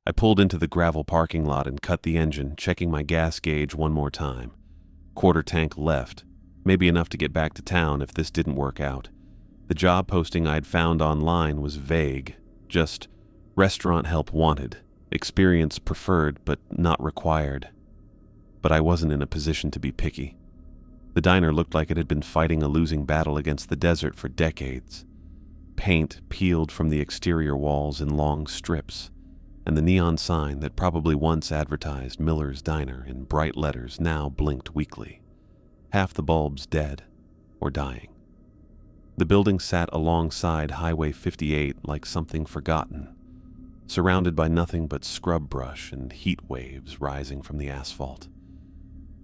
I pulled into the gravel parking lot and cut the engine, checking my gas gauge one more time. Quarter tank left, maybe enough to get back to town if this didn't work out. The job posting I'd found online was vague, just restaurant help wanted, experience preferred but not required. But I wasn't in a position to be picky. The diner looked like it had been fighting a losing battle against the desert for decades. Paint peeled from the exterior walls in long strips, and the neon sign that probably once advertised Miller's Diner in bright letters now blinked weakly. Half the bulbs dead or dying. The building sat alongside Highway 58 like something forgotten, surrounded by nothing but scrub brush and heat waves rising from the asphalt.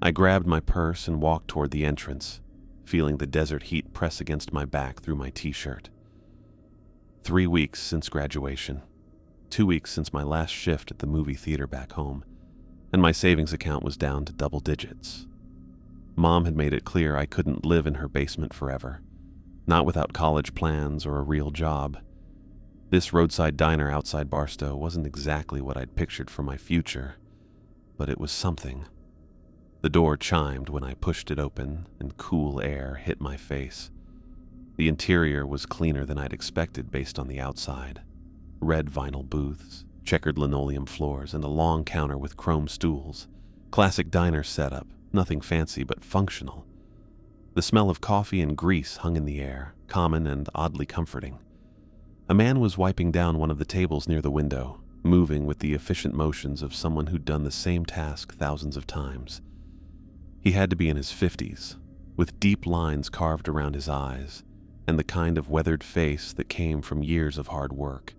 I grabbed my purse and walked toward the entrance, feeling the desert heat press against my back through my t-shirt. 3 weeks since graduation, 2 weeks since my last shift at the movie theater back home, and my savings account was down to double digits. Mom had made it clear I couldn't live in her basement forever, not without college plans or a real job. This roadside diner outside Barstow wasn't exactly what I'd pictured for my future, but it was something. The door chimed when I pushed it open, and cool air hit my face. The interior was cleaner than I'd expected based on the outside. Red vinyl booths, checkered linoleum floors, and a long counter with chrome stools. Classic diner setup, nothing fancy but functional. The smell of coffee and grease hung in the air, common and oddly comforting. A man was wiping down one of the tables near the window, moving with the efficient motions of someone who'd done the same task thousands of times. He had to be in his 50s, with deep lines carved around his eyes, and the kind of weathered face that came from years of hard work.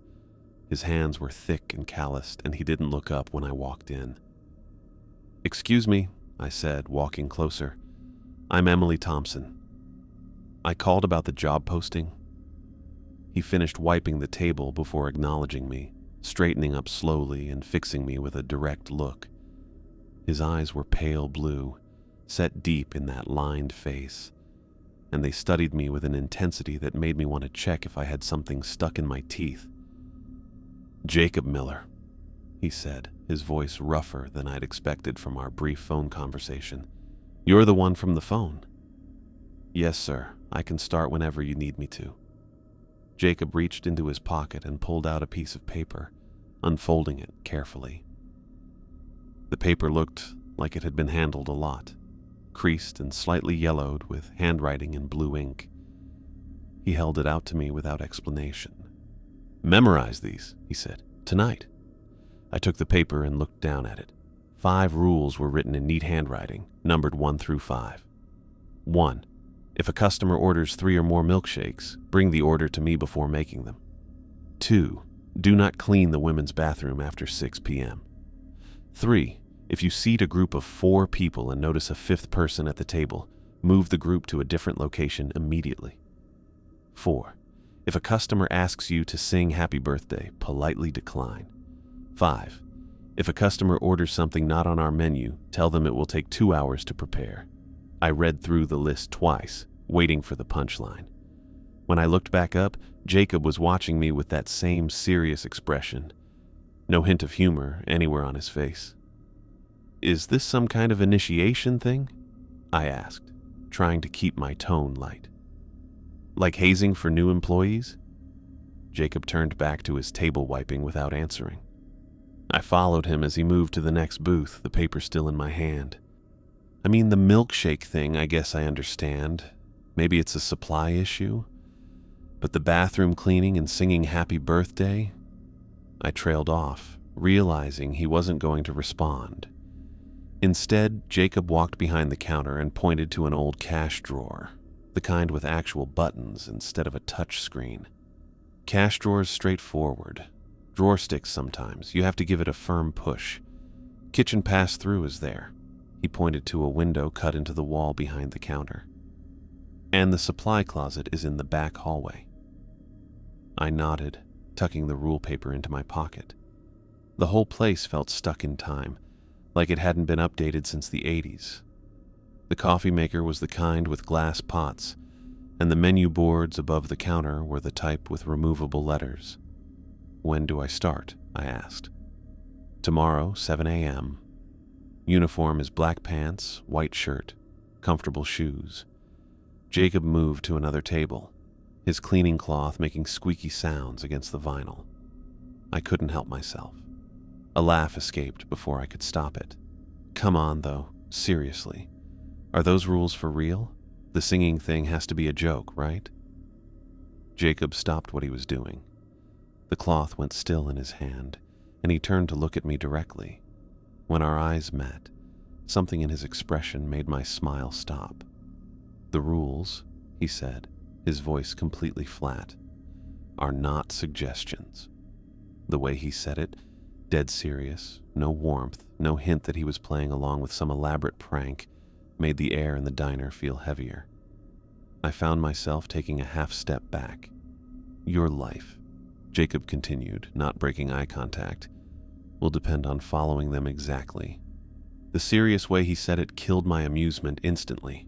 His hands were thick and calloused, and he didn't look up when I walked in. "Excuse me," I said, walking closer. "I'm Emily Thompson. I called about the job posting." He finished wiping the table before acknowledging me, straightening up slowly and fixing me with a direct look. His eyes were pale blue, set deep in that lined face, and they studied me with an intensity that made me want to check if I had something stuck in my teeth. "Jacob Miller," he said, his voice rougher than I'd expected from our brief phone conversation. "You're the one from the phone." "Yes, sir. I can start whenever you need me to." Jacob reached into his pocket and pulled out a piece of paper, unfolding it carefully. The paper looked like it had been handled a lot, creased and slightly yellowed with handwriting in blue ink. He held it out to me without explanation. "Memorize these," he said, "tonight." I took the paper and looked down at it. 5 rules were written in neat handwriting, numbered 1 through 5. 1. If a customer orders 3 or more milkshakes, bring the order to me before making them. 2. Do not clean the women's bathroom after 6 p.m. 3. If you seat a group of 4 people and notice a 5th person at the table, move the group to a different location immediately. 4. If a customer asks you to sing happy birthday, politely decline. 5. If a customer orders something not on our menu, tell them it will take 2 hours to prepare. I read through the list twice, waiting for the punchline. When I looked back up, Jacob was watching me with that same serious expression. No hint of humor anywhere on his face. "Is this some kind of initiation thing?" I asked, trying to keep my tone light. "Like hazing for new employees?" Jacob turned back to his table wiping without answering. I followed him as he moved to the next booth, the paper still in my hand. "I mean, the milkshake thing, I guess I understand. Maybe it's a supply issue. But the bathroom cleaning and singing happy birthday?" I trailed off, realizing he wasn't going to respond. Instead, Jacob walked behind the counter and pointed to an old cash drawer, the kind with actual buttons instead of a touch screen. Cash drawers straightforward. Drawer sticks sometimes. You have to give it a firm push. Kitchen pass-through is there. He pointed to a window cut into the wall behind the counter. And the supply closet is in the back hallway. I nodded, tucking the rule paper into my pocket. The whole place felt stuck in time, like it hadn't been updated since the 80s. The coffee maker was the kind with glass pots, and the menu boards above the counter were the type with removable letters. "When do I start?" I asked. Tomorrow, 7 a.m. Uniform is black pants, white shirt, comfortable shoes. Jacob moved to another table, his cleaning cloth making squeaky sounds against the vinyl. I couldn't help myself. A laugh escaped before I could stop it. Come on, though, seriously. Are those rules for real? The singing thing has to be a joke, right? Jacob stopped what he was doing. The cloth went still in his hand, and he turned to look at me directly. When our eyes met, something in his expression made my smile stop. The rules, he said, his voice completely flat, are not suggestions. The way he said it, dead serious, no warmth, no hint that he was playing along with some elaborate prank, made the air in the diner feel heavier. I found myself taking a half step back. Your life, Jacob continued, not breaking eye contact, will depend on following them exactly. The serious way he said it killed my amusement instantly.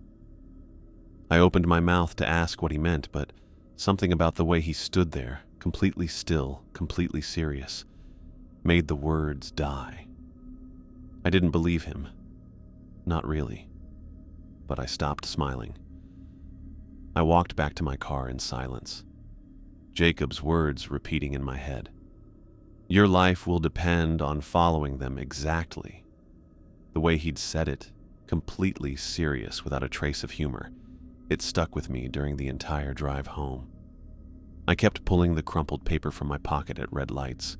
I opened my mouth to ask what he meant, but something about the way he stood there, completely still, completely serious, made the words die. I didn't believe him. Not really. But I stopped smiling. I walked back to my car in silence. Jacob's words repeating in my head. Your life will depend on following them exactly. The way he'd said it, completely serious without a trace of humor, it stuck with me during the entire drive home. I kept pulling the crumpled paper from my pocket at red lights,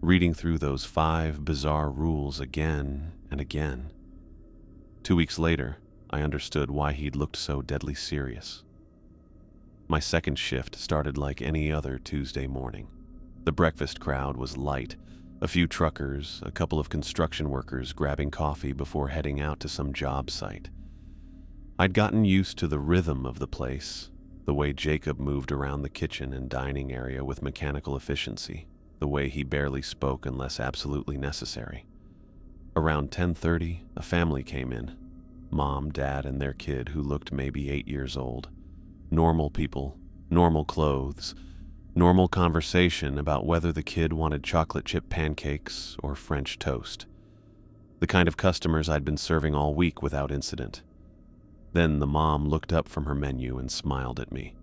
reading through those 5 bizarre rules again and again. 2 weeks later, I understood why he'd looked so deadly serious. My second shift started like any other Tuesday morning. The breakfast crowd was light, a few truckers, a couple of construction workers grabbing coffee before heading out to some job site. I'd gotten used to the rhythm of the place, the way Jacob moved around the kitchen and dining area with mechanical efficiency, the way he barely spoke unless absolutely necessary. Around 10:30, a family came in. Mom, Dad, and their kid who looked maybe 8 years old. Normal people, normal clothes, normal conversation about whether the kid wanted chocolate chip pancakes or French toast. The kind of customers I'd been serving all week without incident. Then the mom looked up from her menu and smiled at me.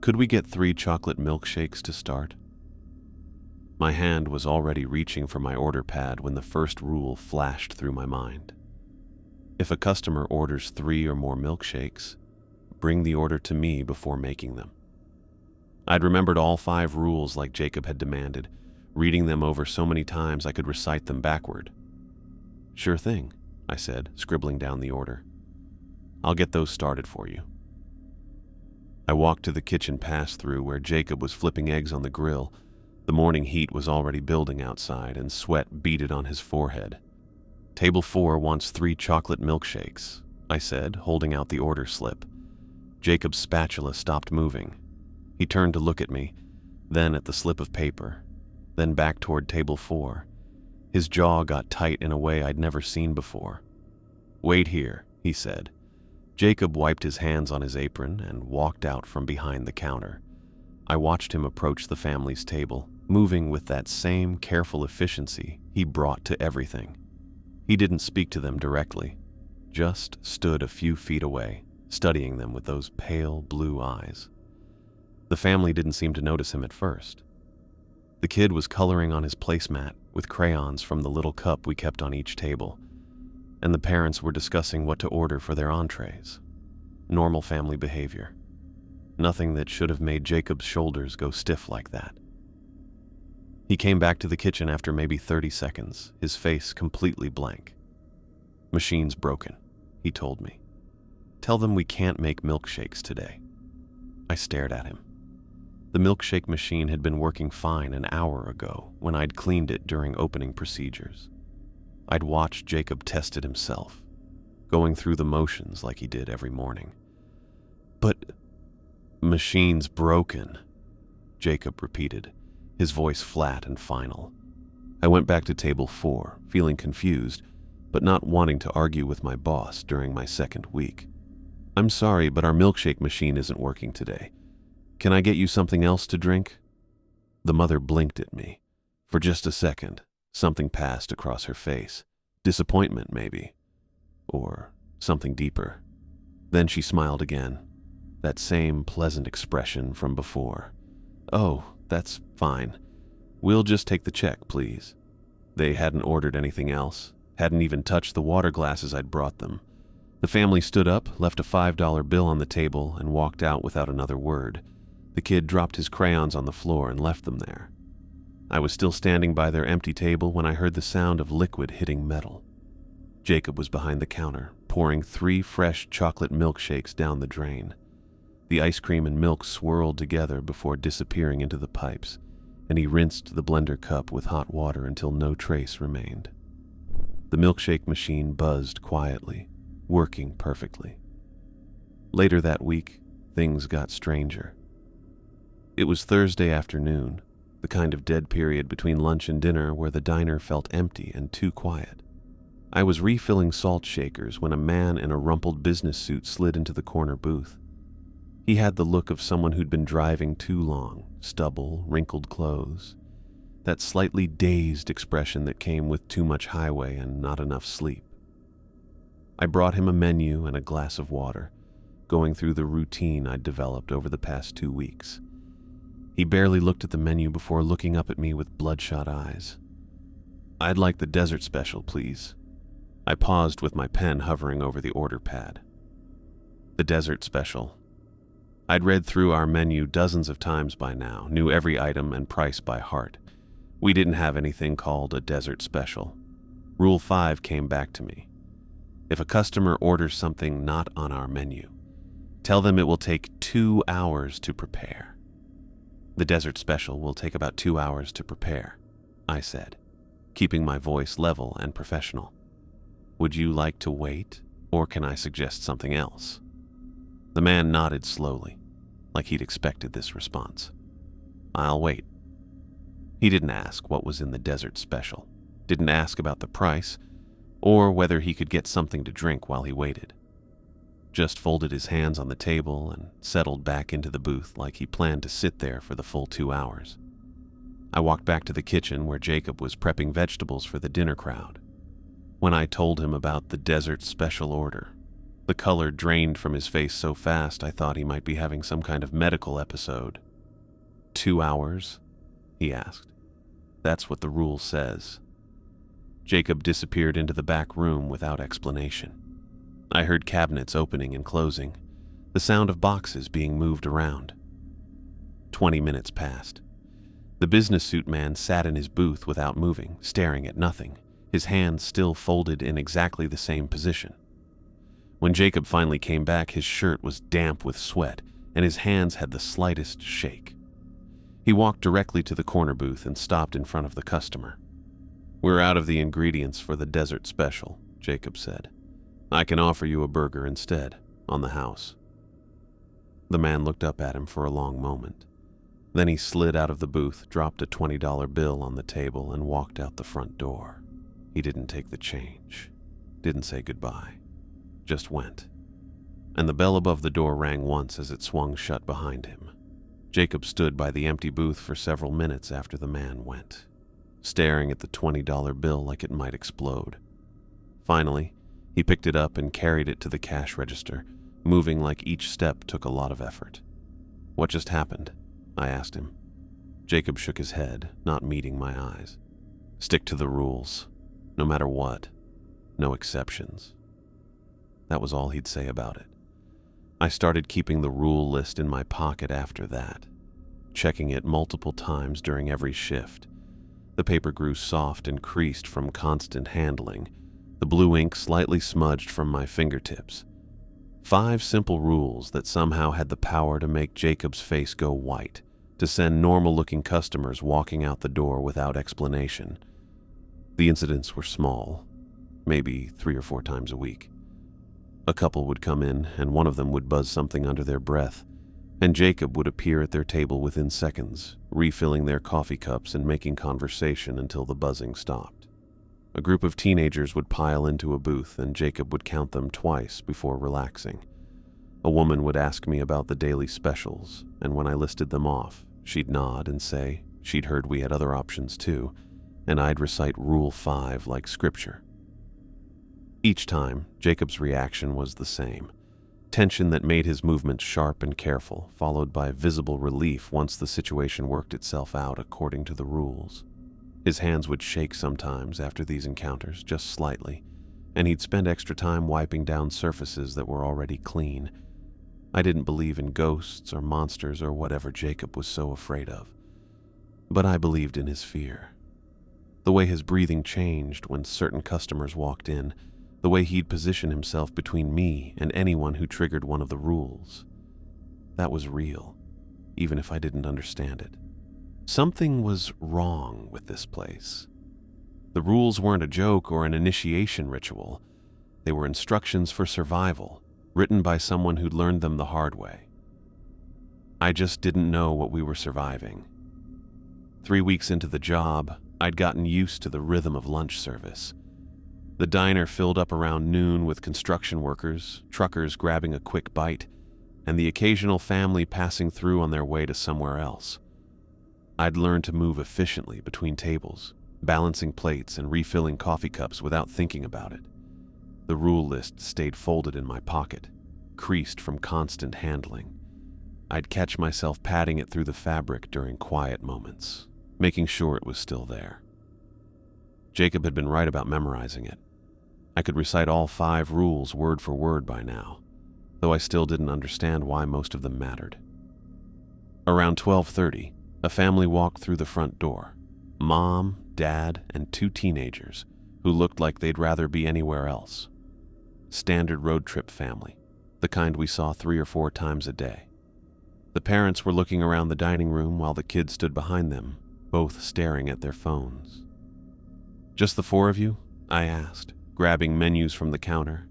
Could we get 3 chocolate milkshakes to start? My hand was already reaching for my order pad when the first rule flashed through my mind. If a customer orders 3 or more milkshakes, bring the order to me before making them. I'd remembered all 5 rules like Jacob had demanded, reading them over so many times I could recite them backward. Sure thing, I said, scribbling down the order. I'll get those started for you. I walked to the kitchen pass-through where Jacob was flipping eggs on the grill. The morning heat was already building outside and sweat beaded on his forehead. Table 4 wants 3 chocolate milkshakes, I said, holding out the order slip. Jacob's spatula stopped moving. He turned to look at me, then at the slip of paper, then back toward table 4. His jaw got tight in a way I'd never seen before. Wait here, he said. Jacob wiped his hands on his apron and walked out from behind the counter. I watched him approach the family's table, moving with that same careful efficiency he brought to everything. He didn't speak to them directly, just stood a few feet away, studying them with those pale blue eyes. The family didn't seem to notice him at first. The kid was coloring on his placemat with crayons from the little cup we kept on each table, and the parents were discussing what to order for their entrees. Normal family behavior. Nothing that should have made Jacob's shoulders go stiff like that. He came back to the kitchen after maybe 30 seconds, his face completely blank. Machine's broken, he told me. Tell them we can't make milkshakes today. I stared at him. The milkshake machine had been working fine an hour ago when I'd cleaned it during opening procedures. I'd watched Jacob test it himself, going through the motions like he did every morning. But machine's broken, Jacob repeated, his voice flat and final. I went back to table 4, feeling confused, but not wanting to argue with my boss during my second week. I'm sorry, but our milkshake machine isn't working today. Can I get you something else to drink? The mother blinked at me. For just a second, Something passed across her face. Disappointment, maybe. Or something deeper. Then she smiled again. That same pleasant expression from before. "Oh, that's fine. We'll just take the check, please." They hadn't ordered anything else, hadn't even touched the water glasses I'd brought them. The family stood up, left a $5 bill on the table, and walked out without another word. The kid dropped his crayons on the floor and left them there. I was still standing by their empty table when I heard the sound of liquid hitting metal. Jacob was behind the counter, pouring 3 fresh chocolate milkshakes down the drain. The ice cream and milk swirled together before disappearing into the pipes, and he rinsed the blender cup with hot water until no trace remained. The milkshake machine buzzed quietly, working perfectly. Later that week, things got stranger. It was Thursday afternoon, the kind of dead period between lunch and dinner where the diner felt empty and too quiet. I was refilling salt shakers when a man in a rumpled business suit slid into the corner booth. He had the look of someone who'd been driving too long, stubble, wrinkled clothes, that slightly dazed expression that came with too much highway and not enough sleep. I brought him a menu and a glass of water, going through the routine I'd developed over the past 2 weeks. He barely looked at the menu before looking up at me with bloodshot eyes. "I'd like the dessert special, please." I paused with my pen hovering over the order pad. The dessert special. I'd read through our menu dozens of times by now, knew every item and price by heart. We didn't have anything called a dessert special. Rule 5 came back to me. If a customer orders something not on our menu, tell them it will take 2 hours to prepare. "The dessert special will take about 2 hours to prepare," I said, keeping my voice level and professional. "Would you like to wait, or can I suggest something else?" The man nodded slowly, like he'd expected this response. "I'll wait." He didn't ask what was in the dessert special, didn't ask about the price, or whether he could get something to drink while he waited. Just folded his hands on the table and settled back into the booth like he planned to sit there for the full 2 hours. I walked back to the kitchen where Jacob was prepping vegetables for the dinner crowd. When I told him about the dessert special order, the color drained from his face so fast I thought he might be having some kind of medical episode. 2 hours? He asked. "That's what the rule says." Jacob disappeared into the back room without explanation. I heard cabinets opening and closing, the sound of boxes being moved around. 20 minutes passed. The business suit man sat in his booth without moving, staring at nothing, his hands still folded in exactly the same position. When Jacob finally came back, his shirt was damp with sweat, and his hands had the slightest shake. He walked directly to the corner booth and stopped in front of the customer. "We're out of the ingredients for the dessert special," Jacob said. "I can offer you a burger instead, on the house." The man looked up at him for a long moment. Then he slid out of the booth, dropped a $20 bill on the table, and walked out the front door. He didn't take the change, didn't say goodbye, just went. And the bell above the door rang once as it swung shut behind him. Jacob stood by the empty booth for several minutes after the man went, staring at the $20 bill like it might explode. Finally, he picked it up and carried it to the cash register, moving like each step took a lot of effort. "What just happened?" I asked him. Jacob shook his head, not meeting my eyes. "Stick to the rules, no matter what, no exceptions." That was all he'd say about it. I started keeping the rule list in my pocket after that, checking it multiple times during every shift. The paper grew soft and creased from constant handling, the blue ink slightly smudged from my fingertips. 5 simple rules that somehow had the power to make Jacob's face go white, to send normal-looking customers walking out the door without explanation. The incidents were small, maybe 3 or 4 times a week. A couple would come in, and one of them would buzz something under their breath, and Jacob would appear at their table within seconds, refilling their coffee cups and making conversation until the buzzing stopped. A group of teenagers would pile into a booth, and Jacob would count them twice before relaxing. A woman would ask me about the daily specials, and when I listed them off, she'd nod and say she'd heard we had other options too, and I'd recite Rule 5 like scripture. Each time, Jacob's reaction was the same. Tension that made his movements sharp and careful, followed by visible relief once the situation worked itself out according to the rules. His hands would shake sometimes after these encounters, just slightly, and he'd spend extra time wiping down surfaces that were already clean. I didn't believe in ghosts or monsters or whatever Jacob was so afraid of, but I believed in his fear. The way his breathing changed when certain customers walked in, the way he'd position himself between me and anyone who triggered one of the rules. That was real, even if I didn't understand it. Something was wrong with this place. The rules weren't a joke or an initiation ritual. They were instructions for survival, written by someone who'd learned them the hard way. I just didn't know what we were surviving. 3 weeks into the job, I'd gotten used to the rhythm of lunch service. The diner filled up around noon with construction workers, truckers grabbing a quick bite, and the occasional family passing through on their way to somewhere else. I'd learned to move efficiently between tables, balancing plates and refilling coffee cups without thinking about it. The rule list stayed folded in my pocket, creased from constant handling. I'd catch myself patting it through the fabric during quiet moments, making sure it was still there. Jacob had been right about memorizing it. I could recite all 5 rules word for word by now, though I still didn't understand why most of them mattered. Around 12:30, a family walked through the front door. Mom, Dad, and 2 teenagers who looked like they'd rather be anywhere else. Standard road trip family, the kind we saw 3 or 4 times a day. The parents were looking around the dining room while the kids stood behind them, both staring at their phones. "Just the 4 of you?" I asked, grabbing menus from the counter.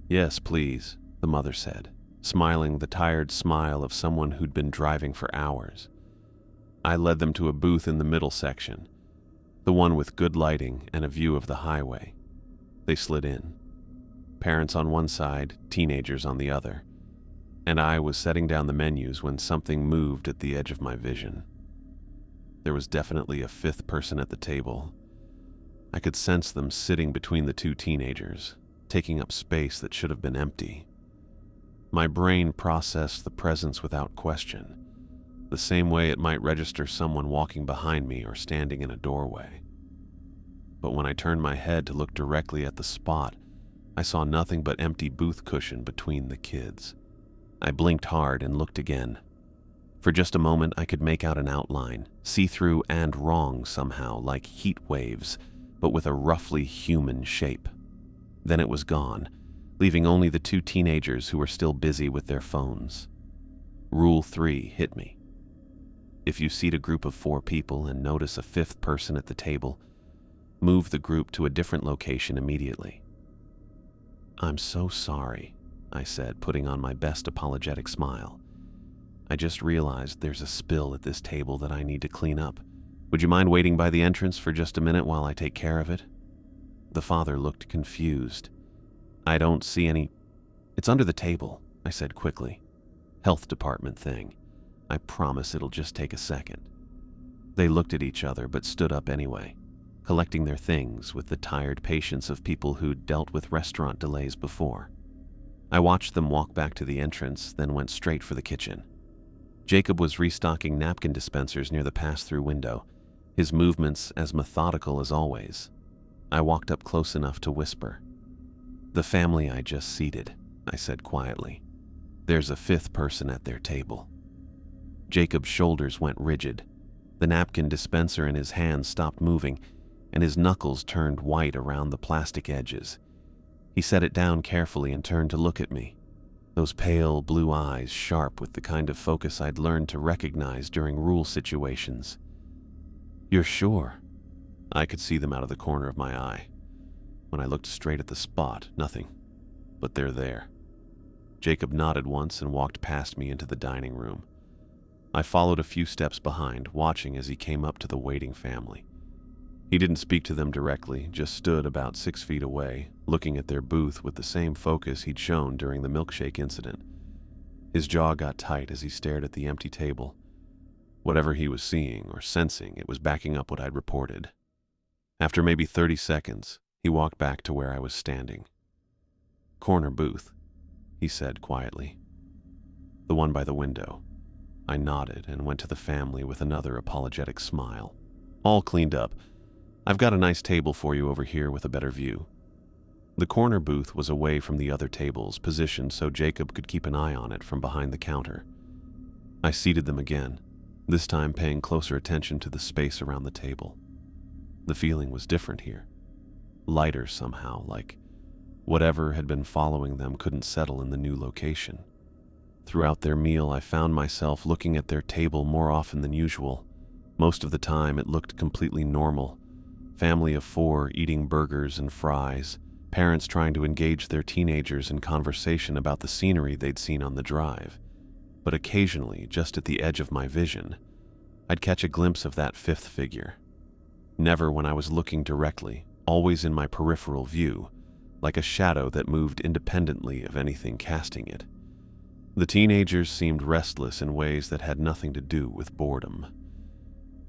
"Yes, please," the mother said, smiling the tired smile of someone who'd been driving for hours. I led them to a booth in the middle section, the one with good lighting and a view of the highway. They slid in. Parents on one side, teenagers on the other, and I was setting down the menus when something moved at the edge of my vision. There was definitely a 5th person at the table. I could sense them sitting between the 2 teenagers, taking up space that should have been empty. My brain processed the presence without question, the same way it might register someone walking behind me or standing in a doorway. But when I turned my head to look directly at the spot, I saw nothing but empty booth cushion between the kids. I blinked hard and looked again. For just a moment, I could make out an outline, see-through and wrong somehow, like heat waves, but with a roughly human shape. Then it was gone, leaving only the 2 teenagers who were still busy with their phones. Rule 3 hit me. If you seat a group of 4 people and notice a 5th person at the table, move the group to a different location immediately. "I'm so sorry," I said, putting on my best apologetic smile. "I just realized there's a spill at this table that I need to clean up. Would you mind waiting by the entrance for just a minute while I take care of it?" The father looked confused. "I don't see any—" "It's under the table," I said quickly. "Health department thing. I promise it'll just take a second." They looked at each other but stood up anyway, collecting their things with the tired patience of people who'd dealt with restaurant delays before. I watched them walk back to the entrance, then went straight for the kitchen. Jacob was restocking napkin dispensers near the pass-through window, his movements as methodical as always. I walked up close enough to whisper. "The family I just seated," I said quietly. "There's a 5th person at their table." Jacob's shoulders went rigid. The napkin dispenser in his hand stopped moving, and his knuckles turned white around the plastic edges. He set it down carefully and turned to look at me, those pale blue eyes sharp with the kind of focus I'd learned to recognize during rule situations. "You're sure?" I could see them out of the corner of my eye. When I looked straight at the spot, nothing. But they're there. Jacob nodded once and walked past me into the dining room. I followed a few steps behind, watching as he came up to the waiting family. He didn't speak to them directly, just stood about 6 feet away, looking at their booth with the same focus he'd shown during the milkshake incident. His jaw got tight as he stared at the empty table. Whatever he was seeing or sensing, it was backing up what I'd reported. After maybe 30 seconds, he walked back to where I was standing. "Corner booth," he said quietly. "The one by the window." I nodded and went to the family with another apologetic smile. "All cleaned up. I've got a nice table for you over here with a better view." The corner booth was away from the other tables, positioned so Jacob could keep an eye on it from behind the counter. I seated them again, this time paying closer attention to the space around the table. The feeling was different here. Lighter somehow, like whatever had been following them couldn't settle in the new location. Throughout their meal, I found myself looking at their table more often than usual. Most of the time, it looked completely normal. Family of 4 eating burgers and fries, parents trying to engage their teenagers in conversation about the scenery they'd seen on the drive. But occasionally, just at the edge of my vision, I'd catch a glimpse of that 5th figure. Never when I was looking directly, always in my peripheral view, like a shadow that moved independently of anything casting it. The teenagers seemed restless in ways that had nothing to do with boredom.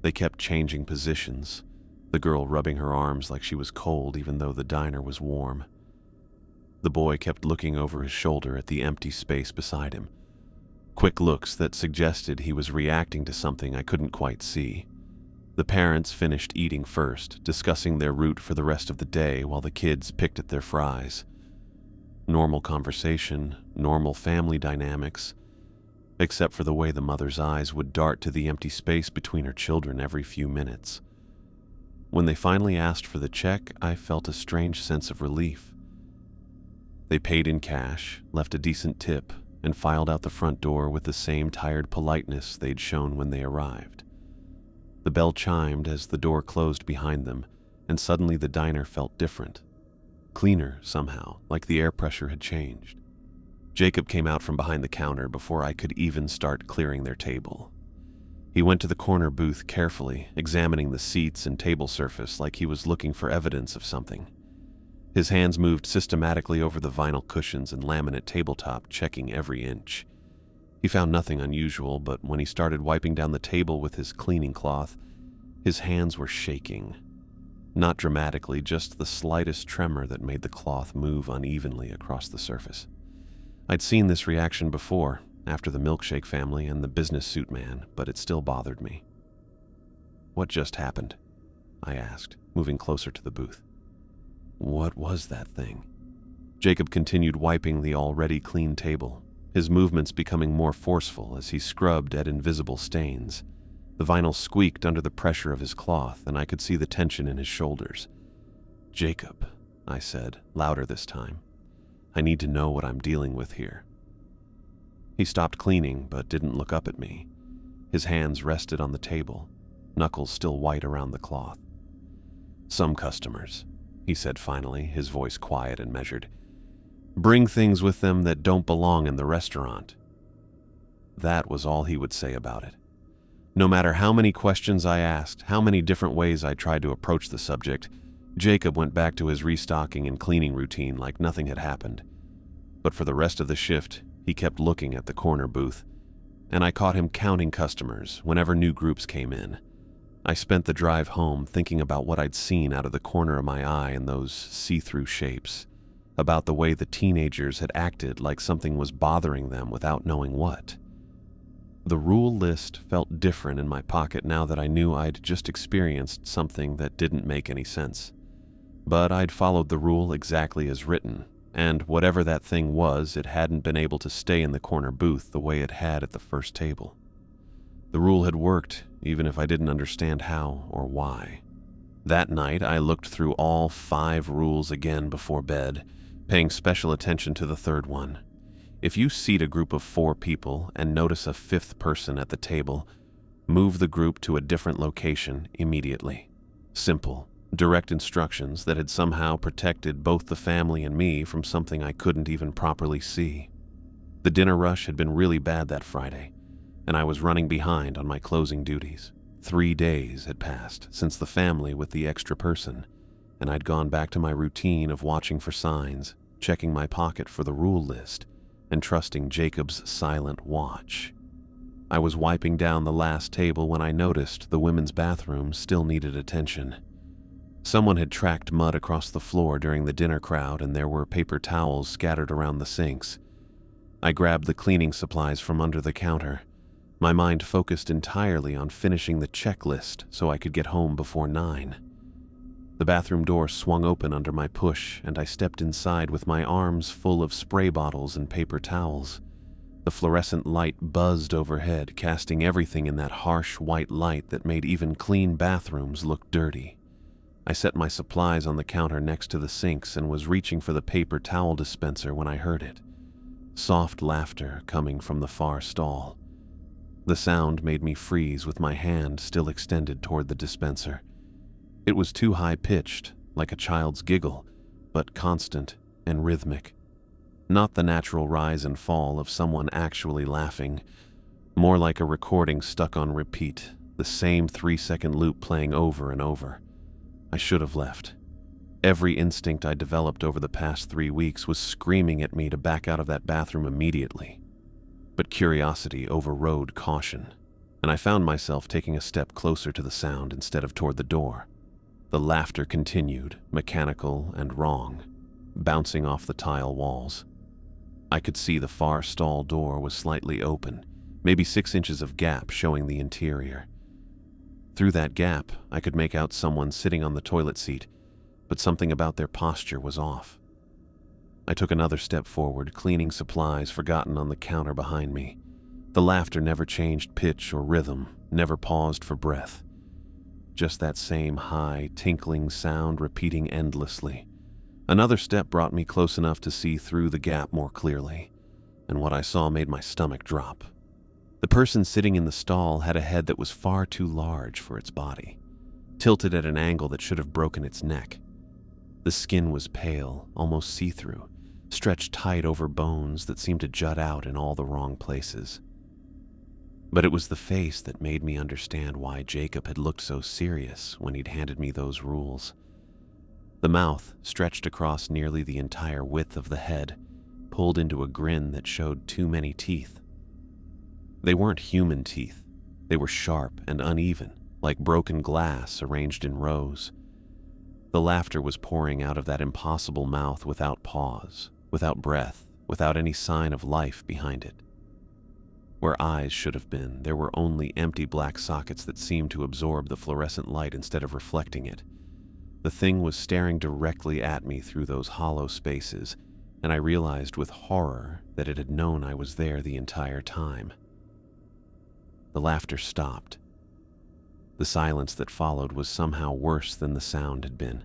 They kept changing positions, the girl rubbing her arms like she was cold even though the diner was warm. The boy kept looking over his shoulder at the empty space beside him. Quick looks that suggested he was reacting to something I couldn't quite see. The parents finished eating first, discussing their route for the rest of the day while the kids picked at their fries. Normal conversation, normal family dynamics, except for the way the mother's eyes would dart to the empty space between her children every few minutes. When they finally asked for the check, I felt a strange sense of relief. They paid in cash, left a decent tip, and filed out the front door with the same tired politeness they'd shown when they arrived. The bell chimed as the door closed behind them, and suddenly the diner felt different. Cleaner, somehow, like the air pressure had changed. Jacob came out from behind the counter before I could even start clearing their table. He went to the corner booth carefully, examining the seats and table surface like he was looking for evidence of something. His hands moved systematically over the vinyl cushions and laminate tabletop, checking every inch. He found nothing unusual, but when he started wiping down the table with his cleaning cloth, his hands were shaking. Not dramatically, just the slightest tremor that made the cloth move unevenly across the surface. I'd seen this reaction before, after the milkshake family and the business suit man, but it still bothered me. "What just happened?" I asked, moving closer to the booth. "What was that thing?" Jacob continued wiping the already clean table, his movements becoming more forceful as he scrubbed at invisible stains. The vinyl squeaked under the pressure of his cloth, and I could see the tension in his shoulders. "Jacob," I said, louder this time. "I need to know what I'm dealing with here." He stopped cleaning, but didn't look up at me. His hands rested on the table, knuckles still white around the cloth. "Some customers," he said finally, his voice quiet and measured, "bring things with them that don't belong in the restaurant." That was all he would say about it. No matter how many questions I asked, how many different ways I tried to approach the subject, Jacob went back to his restocking and cleaning routine like nothing had happened. But for the rest of the shift, he kept looking at the corner booth, and I caught him counting customers whenever new groups came in. I spent the drive home thinking about what I'd seen out of the corner of my eye in those see-through shapes, about the way the teenagers had acted like something was bothering them without knowing what. The rule list felt different in my pocket now that I knew I'd just experienced something that didn't make any sense. But I'd followed the rule exactly as written, and whatever that thing was, it hadn't been able to stay in the corner booth the way it had at the first table. The rule had worked, even if I didn't understand how or why. That night, I looked through all 5 rules again before bed, paying special attention to the third one. If you seat a group of 4 people and notice a 5th person at the table, move the group to a different location immediately. Simple, direct instructions that had somehow protected both the family and me from something I couldn't even properly see. The dinner rush had been really bad that Friday, and I was running behind on my closing duties. 3 days had passed since the family with the extra person, and I'd gone back to my routine of watching for signs, checking my pocket for the rule list, and trusting Jacob's silent watch. I was wiping down the last table when I noticed the women's bathroom still needed attention. Someone had tracked mud across the floor during the dinner crowd, and there were paper towels scattered around the sinks. I grabbed the cleaning supplies from under the counter, my mind focused entirely on finishing the checklist so I could get home before 9. The bathroom door swung open under my push, and I stepped inside with my arms full of spray bottles and paper towels. The fluorescent light buzzed overhead, casting everything in that harsh white light that made even clean bathrooms look dirty. I set my supplies on the counter next to the sinks and was reaching for the paper towel dispenser when I heard it. Soft laughter coming from the far stall. The sound made me freeze with my hand still extended toward the dispenser. It was too high-pitched, like a child's giggle, but constant and rhythmic. Not the natural rise and fall of someone actually laughing, more like a recording stuck on repeat, the same 3-second loop playing over and over. I should have left. Every instinct I developed over the past 3 weeks was screaming at me to back out of that bathroom immediately. But curiosity overrode caution, and I found myself taking a step closer to the sound instead of toward the door. The laughter continued, mechanical and wrong, bouncing off the tile walls. I could see the far stall door was slightly open, maybe 6 inches of gap showing the interior. Through that gap, I could make out someone sitting on the toilet seat, but something about their posture was off. I took another step forward, cleaning supplies forgotten on the counter behind me. The laughter never changed pitch or rhythm, never paused for breath. Just that same high, tinkling sound repeating endlessly. Another step brought me close enough to see through the gap more clearly, and what I saw made my stomach drop. The person sitting in the stall had a head that was far too large for its body, tilted at an angle that should have broken its neck. The skin was pale, almost see-through, stretched tight over bones that seemed to jut out in all the wrong places. But it was the face that made me understand why Jacob had looked so serious when he'd handed me those rules. The mouth stretched across nearly the entire width of the head, pulled into a grin that showed too many teeth. They weren't human teeth. They were sharp and uneven, like broken glass arranged in rows. The laughter was pouring out of that impossible mouth without pause, without breath, without any sign of life behind it. Where eyes should have been, there were only empty black sockets that seemed to absorb the fluorescent light instead of reflecting it. The thing was staring directly at me through those hollow spaces, and I realized with horror that it had known I was there the entire time. The laughter stopped. The silence that followed was somehow worse than the sound had been.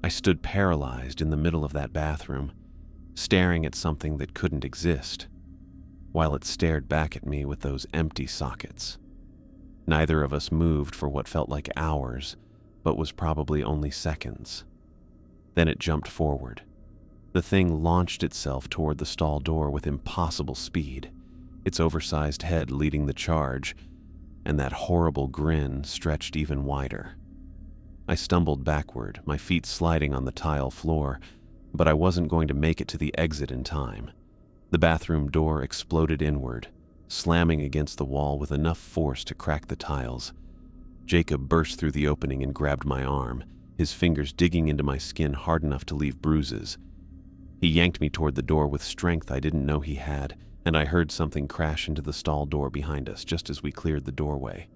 I stood paralyzed in the middle of that bathroom, staring at something that couldn't exist, while it stared back at me with those empty sockets. Neither of us moved for what felt like hours, but was probably only seconds. Then it jumped forward. The thing launched itself toward the stall door with impossible speed, its oversized head leading the charge, and that horrible grin stretched even wider. I stumbled backward, my feet sliding on the tile floor, but I wasn't going to make it to the exit in time. The bathroom door exploded inward, slamming against the wall with enough force to crack the tiles. Jacob burst through the opening and grabbed my arm, his fingers digging into my skin hard enough to leave bruises. He yanked me toward the door with strength I didn't know he had, and I heard something crash into the stall door behind us just as we cleared the doorway.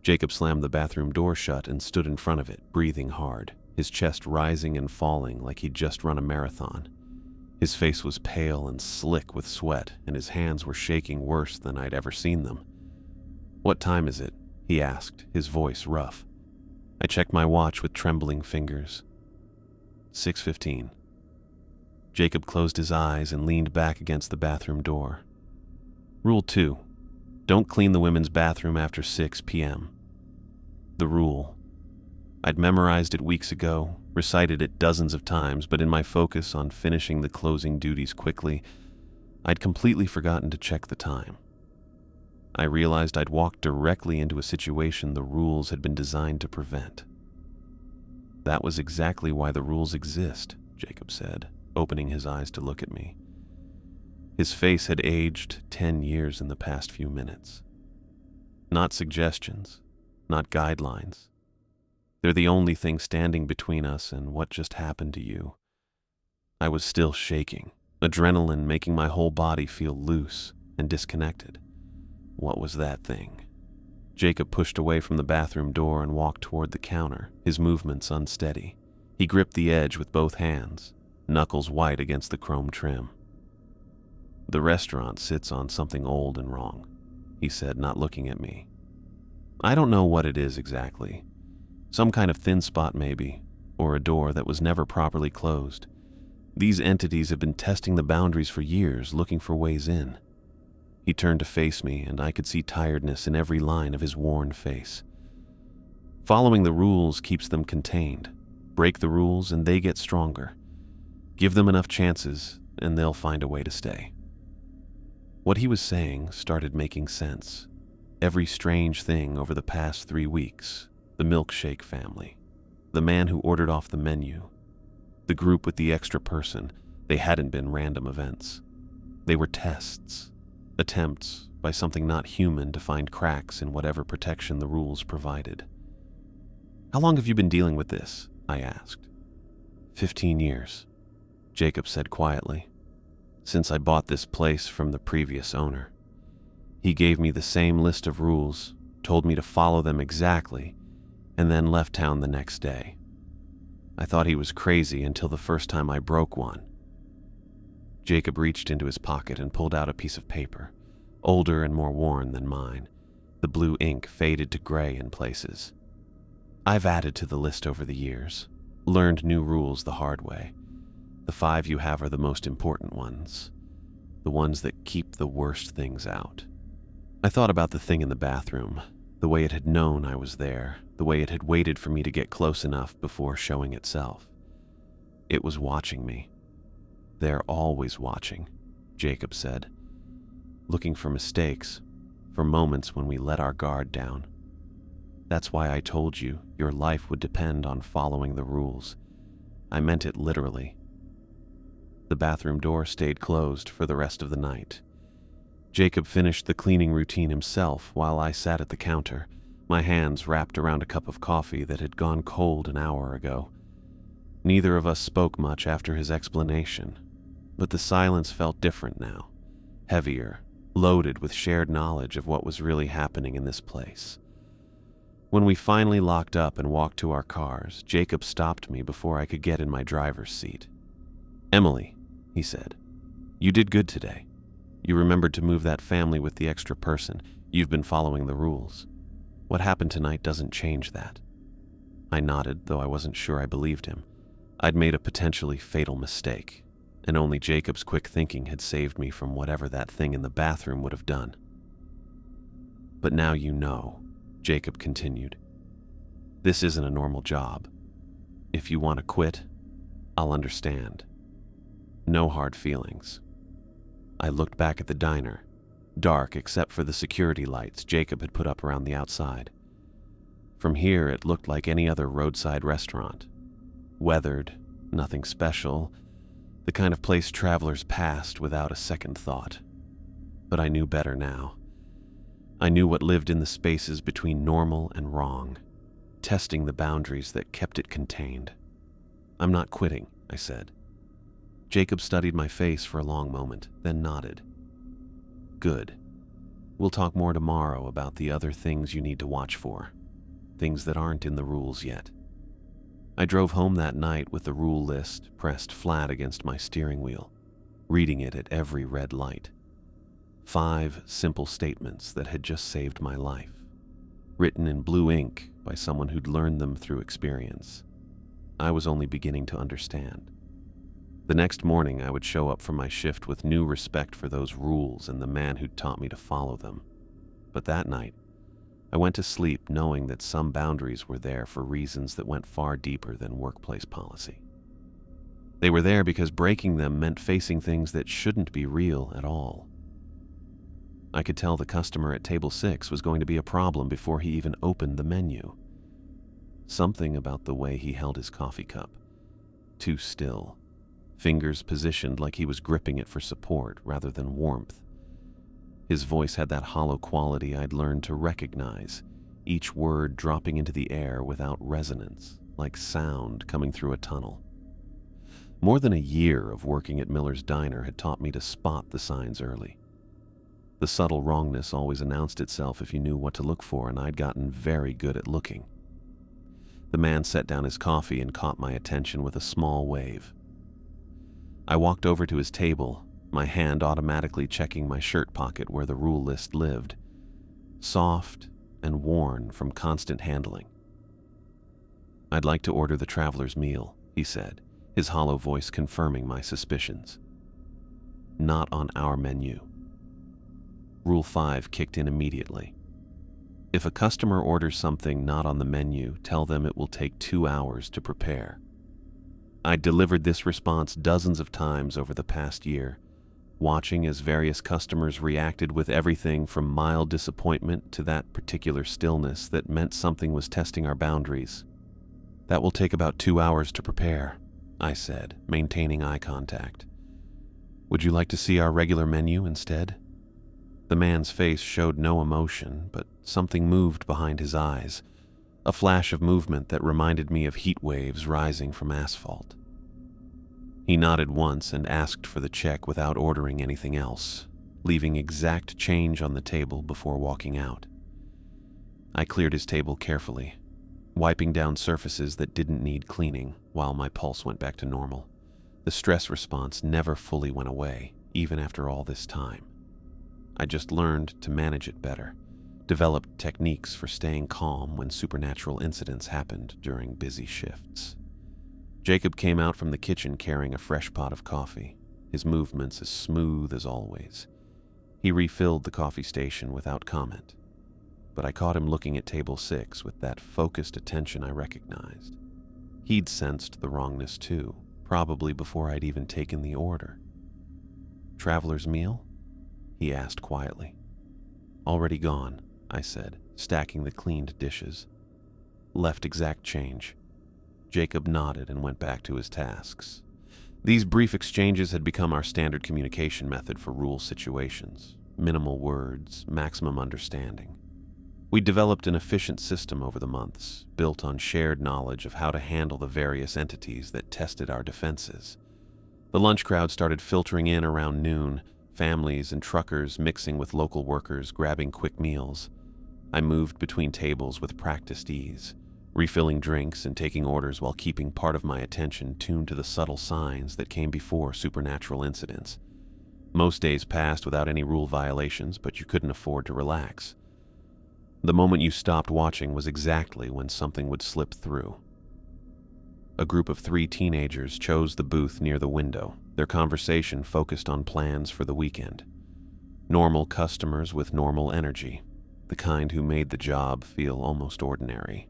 Jacob slammed the bathroom door shut and stood in front of it, breathing hard, his chest rising and falling like he'd just run a marathon. His face was pale and slick with sweat, and his hands were shaking worse than I'd ever seen them. "What time is it?" he asked, his voice rough. I checked my watch with trembling fingers. 6:15. Jacob closed his eyes and leaned back against the bathroom door. Rule 2. Don't clean the women's bathroom after 6 p.m. The rule. I'd memorized it weeks ago, recited it dozens of times, but in my focus on finishing the closing duties quickly, I'd completely forgotten to check the time. I realized I'd walked directly into a situation the rules had been designed to prevent. That was exactly why the rules exist, Jacob said, opening his eyes to look at me. His face had aged 10 years in the past few minutes. Not suggestions, not guidelines, They're the only thing standing between us and what just happened to you. I was still shaking, adrenaline making my whole body feel loose and disconnected. What was that thing? Jacob pushed away from the bathroom door and walked toward the counter, his movements unsteady. He gripped the edge with both hands, knuckles white against the chrome trim. The restaurant sits on something old and wrong, he said, not looking at me. I don't know what it is exactly. Some kind of thin spot maybe, or a door that was never properly closed. These entities have been testing the boundaries for years, looking for ways in. He turned to face me, and I could see tiredness in every line of his worn face. Following the rules keeps them contained. Break the rules and they get stronger. Give them enough chances, and they'll find a way to stay. What he was saying started making sense. Every strange thing over the past 3 weeks, the milkshake family, the man who ordered off the menu, the group with the extra person, they hadn't been random events. They were tests, attempts by something not human to find cracks in whatever protection the rules provided. How long have you been dealing with this? I asked. 15 years, Jacob said quietly. Since I bought this place from the previous owner. He gave me the same list of rules, told me to follow them exactly, and then left town the next day. I thought he was crazy until the first time I broke one. Jacob reached into his pocket and pulled out a piece of paper, older and more worn than mine. The blue ink faded to gray in places. I've added to the list over the years, learned new rules the hard way. The 5 you have are the most important ones, the ones that keep the worst things out. I thought about the thing in the bathroom, the way it had known I was there, the way it had waited for me to get close enough before showing itself. It was watching me. They're always watching, Jacob said, looking for mistakes, for moments when we let our guard down. That's why I told you your life would depend on following the rules. I meant it literally. The bathroom door stayed closed for the rest of the night. Jacob finished the cleaning routine himself while I sat at the counter, my hands wrapped around a cup of coffee that had gone cold an hour ago. Neither of us spoke much after his explanation, but the silence felt different now, heavier, loaded with shared knowledge of what was really happening in this place. When we finally locked up and walked to our cars, Jacob stopped me before I could get in my driver's seat. "Emily," he said, "you did good today. You remembered to move that family with the extra person. You've been following the rules. What happened tonight doesn't change that." I nodded, though I wasn't sure I believed him. I'd made a potentially fatal mistake, and only Jacob's quick thinking had saved me from whatever that thing in the bathroom would have done. "But now you know," Jacob continued. "This isn't a normal job. If you want to quit, I'll understand. No hard feelings." I looked back at the diner, dark except for the security lights Jacob had put up around the outside. From here, it looked like any other roadside restaurant. Weathered, nothing special, the kind of place travelers passed without a second thought. But I knew better now. I knew what lived in the spaces between normal and wrong, testing the boundaries that kept it contained. "I'm not quitting," I said. Jacob studied my face for a long moment, then nodded. "Good. We'll talk more tomorrow about the other things you need to watch for, things that aren't in the rules yet." I drove home that night with the rule list pressed flat against my steering wheel, reading it at every red light. 5 simple statements that had just saved my life, written in blue ink by someone who'd learned them through experience. I was only beginning to understand. The next morning, I would show up for my shift with new respect for those rules and the man who'd taught me to follow them. But that night, I went to sleep knowing that some boundaries were there for reasons that went far deeper than workplace policy. They were there because breaking them meant facing things that shouldn't be real at all. I could tell the customer at table 6 was going to be a problem before he even opened the menu. Something about the way he held his coffee cup. Too still. Fingers positioned like he was gripping it for support rather than warmth. His voice had that hollow quality I'd learned to recognize, each word dropping into the air without resonance, like sound coming through a tunnel. More than a year of working at Miller's Diner had taught me to spot the signs early. The subtle wrongness always announced itself if you knew what to look for, and I'd gotten very good at looking. The man set down his coffee and caught my attention with a small wave. I walked over to his table, my hand automatically checking my shirt pocket where the rule list lived, soft and worn from constant handling. "I'd like to order the traveler's meal," he said, his hollow voice confirming my suspicions. "Not on our menu." Rule 5 kicked in immediately. If a customer orders something not on the menu, tell them it will take 2 hours to prepare. I delivered this response dozens of times over the past year, watching as various customers reacted with everything from mild disappointment to that particular stillness that meant something was testing our boundaries. "That will take about 2 hours to prepare," I said, maintaining eye contact. "Would you like to see our regular menu instead?" The man's face showed no emotion, but something moved behind his eyes, a flash of movement that reminded me of heat waves rising from asphalt. He nodded once and asked for the check without ordering anything else, leaving exact change on the table before walking out. I cleared his table carefully, wiping down surfaces that didn't need cleaning while my pulse went back to normal. The stress response never fully went away, even after all this time. I just learned to manage it better, developed techniques for staying calm when supernatural incidents happened during busy shifts. Jacob came out from the kitchen carrying a fresh pot of coffee, his movements as smooth as always. He refilled the coffee station without comment, but I caught him looking at table 6 with that focused attention I recognized. He'd sensed the wrongness too, probably before I'd even taken the order. "Traveler's meal?" he asked quietly. "Already gone," I said, stacking the cleaned dishes. "Left exact change." Jacob nodded and went back to his tasks. These brief exchanges had become our standard communication method for rule situations. Minimal words, maximum understanding. We developed an efficient system over the months, built on shared knowledge of how to handle the various entities that tested our defenses. The lunch crowd started filtering in around noon, families and truckers mixing with local workers grabbing quick meals. I moved between tables with practiced ease, refilling drinks and taking orders while keeping part of my attention tuned to the subtle signs that came before supernatural incidents. Most days passed without any rule violations, but you couldn't afford to relax. The moment you stopped watching was exactly when something would slip through. A group of 3 teenagers chose the booth near the window, their conversation focused on plans for the weekend. Normal customers with normal energy, the kind who made the job feel almost ordinary.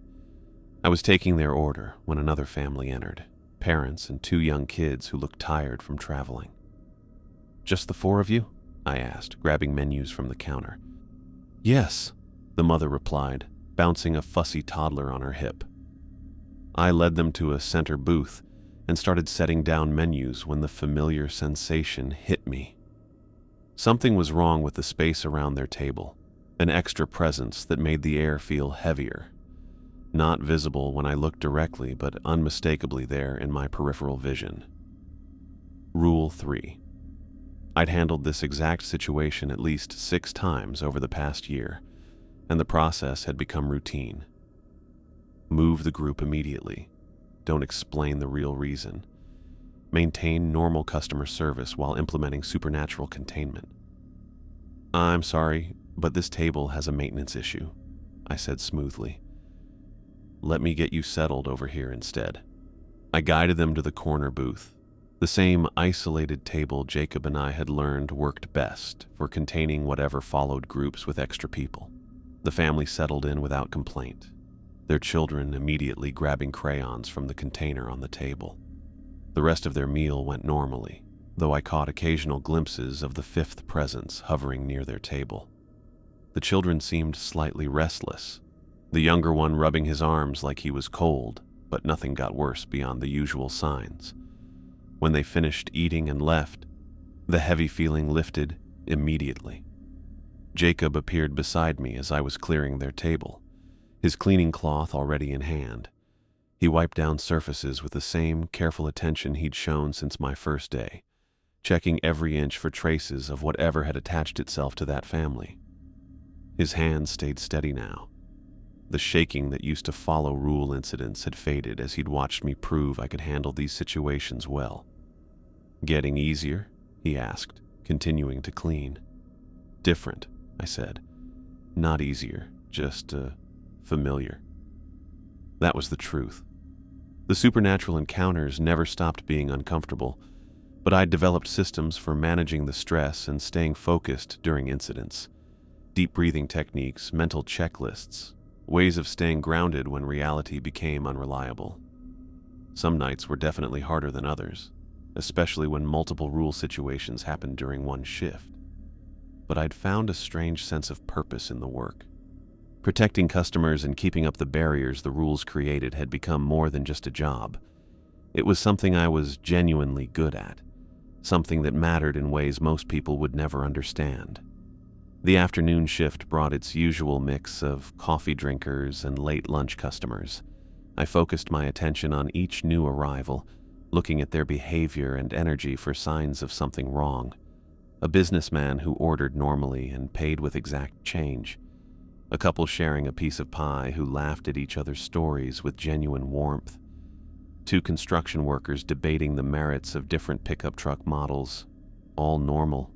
I was taking their order when another family entered, parents and 2 young kids who looked tired from traveling. "Just the 4 of you?" I asked, grabbing menus from the counter. "Yes," the mother replied, bouncing a fussy toddler on her hip. I led them to a center booth and started setting down menus when the familiar sensation hit me. Something was wrong with the space around their table, an extra presence that made the air feel heavier. Not visible when I looked directly, but unmistakably there in my peripheral vision. Rule 3. I'd handled this exact situation at least 6 times over the past year, and the process had become routine. Move the group immediately. Don't explain the real reason. Maintain normal customer service while implementing supernatural containment. "I'm sorry, but this table has a maintenance issue," I said smoothly. "Let me get you settled over here instead." I guided them to the corner booth, the same isolated table Jacob and I had learned worked best for containing whatever followed groups with extra people. The family settled in without complaint, their children immediately grabbing crayons from the container on the table. The rest of their meal went normally, though I caught occasional glimpses of the 5th presence hovering near their table. The children seemed slightly restless, the younger one rubbing his arms like he was cold, but nothing got worse beyond the usual signs. When they finished eating and left, the heavy feeling lifted immediately. Jacob appeared beside me as I was clearing their table, his cleaning cloth already in hand. He wiped down surfaces with the same careful attention he'd shown since my first day, checking every inch for traces of whatever had attached itself to that family. His hands stayed steady now. The shaking that used to follow rule incidents had faded as he'd watched me prove I could handle these situations well. "Getting easier?" he asked, continuing to clean. "Different," I said. "Not easier, just familiar." That was the truth. The supernatural encounters never stopped being uncomfortable, but I'd developed systems for managing the stress and staying focused during incidents. Deep breathing techniques, mental checklists, ways of staying grounded when reality became unreliable. Some nights were definitely harder than others, especially when multiple rule situations happened during one shift. But I'd found a strange sense of purpose in the work. Protecting customers and keeping up the barriers the rules created had become more than just a job. It was something I was genuinely good at, something that mattered in ways most people would never understand. The afternoon shift brought its usual mix of coffee drinkers and late lunch customers. I focused my attention on each new arrival, looking at their behavior and energy for signs of something wrong. A businessman who ordered normally and paid with exact change. A couple sharing a piece of pie who laughed at each other's stories with genuine warmth. Two construction workers debating the merits of different pickup truck models. All normal.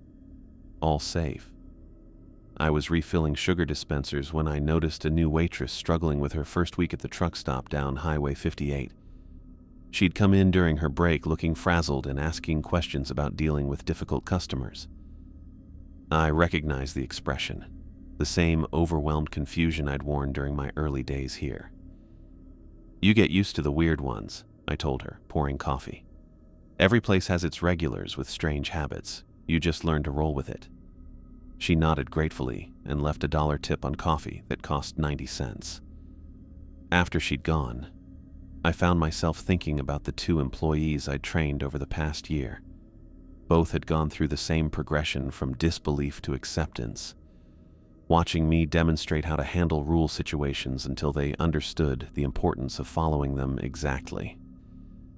All safe. I was refilling sugar dispensers when I noticed a new waitress struggling with her first week at the truck stop down Highway 58. She'd come in during her break looking frazzled and asking questions about dealing with difficult customers. I recognized the expression, the same overwhelmed confusion I'd worn during my early days here. "You get used to the weird ones," I told her, pouring coffee. "Every place has its regulars with strange habits. You just learn to roll with it." She nodded gratefully and left a $1 tip on coffee that cost 90 cents. After she'd gone, I found myself thinking about the two employees I'd trained over the past year. Both had gone through the same progression from disbelief to acceptance, watching me demonstrate how to handle rule situations until they understood the importance of following them exactly.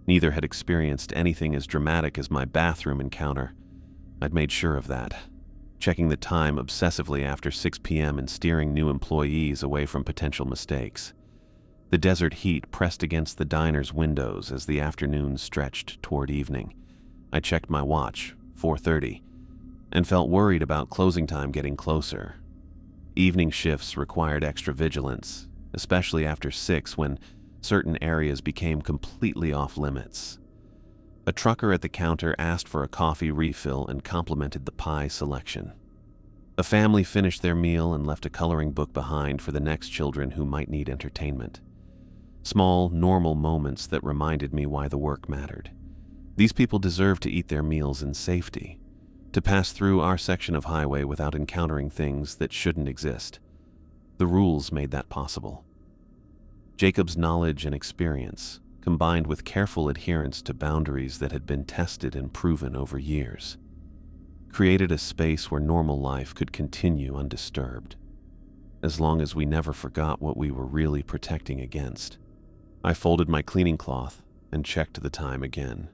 Neither had experienced anything as dramatic as my bathroom encounter. I'd made sure of that, checking the time obsessively after 6 p.m. and steering new employees away from potential mistakes. The desert heat pressed against the diner's windows as the afternoon stretched toward evening. I checked my watch, 4:30, and felt worried about closing time getting closer. Evening shifts required extra vigilance, especially after 6 when certain areas became completely off limits. A trucker at the counter asked for a coffee refill and complimented the pie selection. A family finished their meal and left a coloring book behind for the next children who might need entertainment. Small, normal moments that reminded me why the work mattered. These people deserve to eat their meals in safety, to pass through our section of highway without encountering things that shouldn't exist. The rules made that possible. Jacob's knowledge and experience, combined with careful adherence to boundaries that had been tested and proven over years, created a space where normal life could continue undisturbed, as long as we never forgot what we were really protecting against. I folded my cleaning cloth and checked the time again.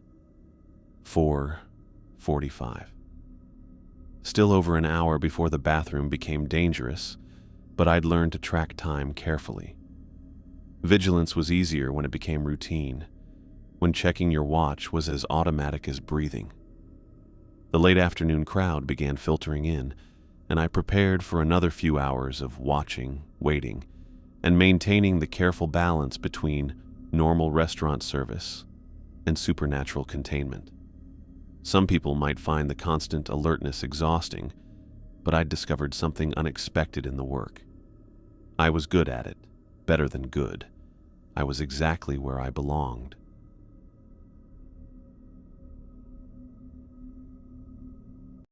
4:45. Still over an hour before the bathroom became dangerous, but I'd learned to track time carefully. Vigilance was easier when it became routine, when checking your watch was as automatic as breathing. The late afternoon crowd began filtering in, and I prepared for another few hours of watching, waiting, and maintaining the careful balance between normal restaurant service and supernatural containment. Some people might find the constant alertness exhausting, but I'd discovered something unexpected in the work. I was good at it, better than good. I was exactly where I belonged.